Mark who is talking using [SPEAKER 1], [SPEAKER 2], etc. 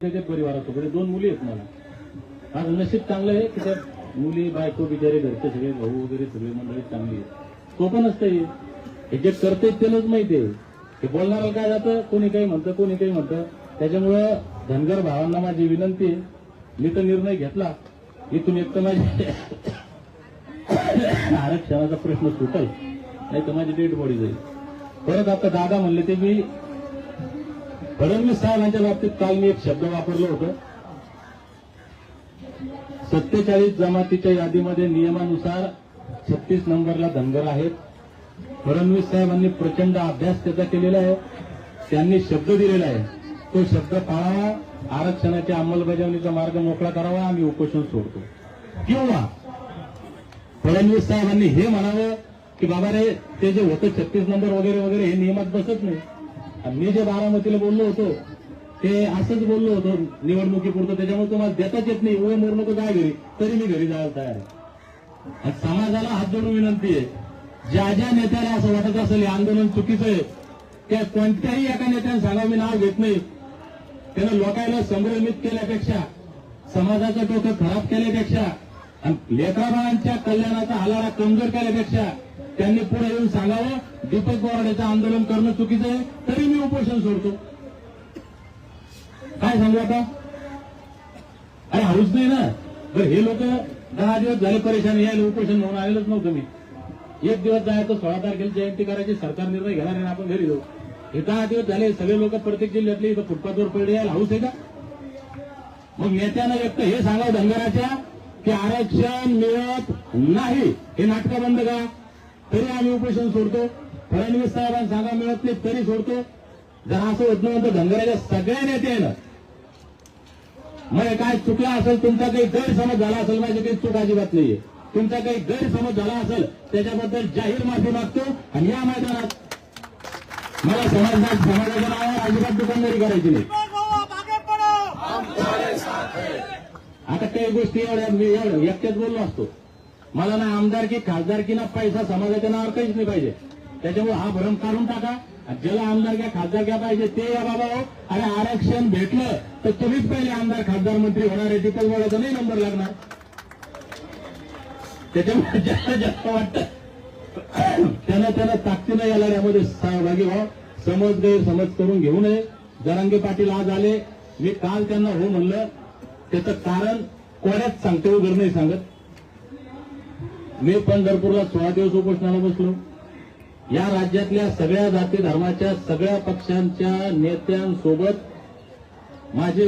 [SPEAKER 1] परिवारासोबत 2 मुली आहेत मला. माझं नशीब चांगलं आहे की त्या मुली बायको बिचारे घरचे सगळे भाऊ वगैरे सगळे मंडळी चांगली आहे. तो पण असतं हे जे करते त्यालाच माहिती आहे. हे बोलणारा काय जातं, कोणी काही म्हणतं कोणी काही म्हणतं. त्याच्यामुळं धनगर भावांना माझी विनंती आहे, मी तर निर्णय घेतला इथून एक तर माझी आरक्षणाचा प्रश्न सुटेल, नाही तर माझी डेड बॉडी जाईल. परत आता दादा म्हणले ते मी फडणवीस साहेबांच्या बाबतीत काल मी एक शब्द वापरलं होतं. 47 जमातीच्या यादीमध्ये नियमानुसार 36 नंबरला धनगर आहेत. फडणवीस साहेबांनी प्रचंड अभ्यास त्याचा केलेला आहे. त्यांनी शब्द दिलेला आहे, तो शब्द पाळावा, आरक्षणाच्या अंमलबजावणीचा मार्ग मोकळा करावा, आम्ही उपोषण सोडतो. किंवा फडणवीस साहेबांनी हे म्हणावं की बाबा रे ते जे होतं 36 नंबर वगैरे वगैरे हे नियमात बसत नाही. मी जे बारामतीला बोललो होतो ते असंच बोललो होतो निवडणुकीपुरतं, त्याच्यामुळे तुम्हाला देताच येत नाही, उभे मोर नको जाय घरी, तरी मी घरी जायला तयार आहे. समाजाला हात जोडून विनंती आहे, ज्या ज्या नेत्याला असं वाटत असेल हे आंदोलन चुकीचं आहे, त्या कोणत्याही एका नेत्याने सांगा मी नाव घेत नाही, त्यानं लोकांना संभ्रमित केल्यापेक्षा, समाजाचं डोकं खराब केल्यापेक्षा आणि लेकराबाळांच्या कल्याणाचा हालाडा कमजोर केल्यापेक्षा त्यांनी पुढे येऊन सांगावं दीपक बोराडेचं आंदोलन करणं चुकीचं आहे, तरी मी उपोषण सोडतो. काय सांगू आता? अरे हाऊस नाही ना. बरं हे लोक 10 दिवस झाले परेशान, यायला उपोषण म्हणून आलेलंच नव्हतं मी. एक दिवस जायचं 16 तारखेला जयंती करायची, सरकार निर्णय घेणार आहे आपण घरी जाऊ. हे 10 दिवस झाले सगळे लोक प्रत्येक जिल्ह्यातले इथं फुटपाथवर पडले, यायला हाऊस आहे का? मग नेत्यानं एक तर हे सांगावं धनगराच्या की आरक्षण मिळत नाही, हे नाटकं बंद करा, तरी आम्ही उपोषण सोडतो. फडणवीस साहेबांना सांगा मिळत नाही तरी सोडतो. जर असं होत नव्हतं धनगराच्या सगळ्या नेत्यानं, मग काय चुकला असेल, तुमचा काही गैरसमज झाला असेल, माझी काही चूक अजिबात नाहीये, तुमचा काही गैरसमज झाला असेल त्याच्याबद्दल जाहीर माफी मागतो. आणि या मैदानात मला समाजाच्या नावावर अजिबात दुकानदारी करायची नाही. आता काही गोष्टी मी एकट्याच बोललो असतो, मला ना आमदारकी खासदारकी ना पैसा समाजाच्या नावावर काहीच नाही पाहिजे. त्याच्यामुळे हा भरम काढून टाका. ज्याला आमदारक्या खासदारक्या पाहिजे ते या बाबा हो. आणि आरक्षण भेटलं तर तुम्हीच पहिले आमदार खासदार मंत्री होणार आहे, दीपक बोराडेचा नाही नंबर लागणार. त्याच्यामुळे जास्त वाटतं त्यानं ताकदीनं या लढ्यामध्ये सहभागी व्हा. समज गैरसमज करून घेऊ नये. जरांगे पाटील आज आले, मी काल त्यांना हो म्हणलं, त्याचं कारण कोड्यात सांगतो, घर नाही सांगत. मी पंढरपूरला 16 दिवस उपोषणाला बसलो. या राज्यातल्या सगळ्या जाती धर्माच्या सगळ्या पक्षांच्या नेत्यांसोबत माझे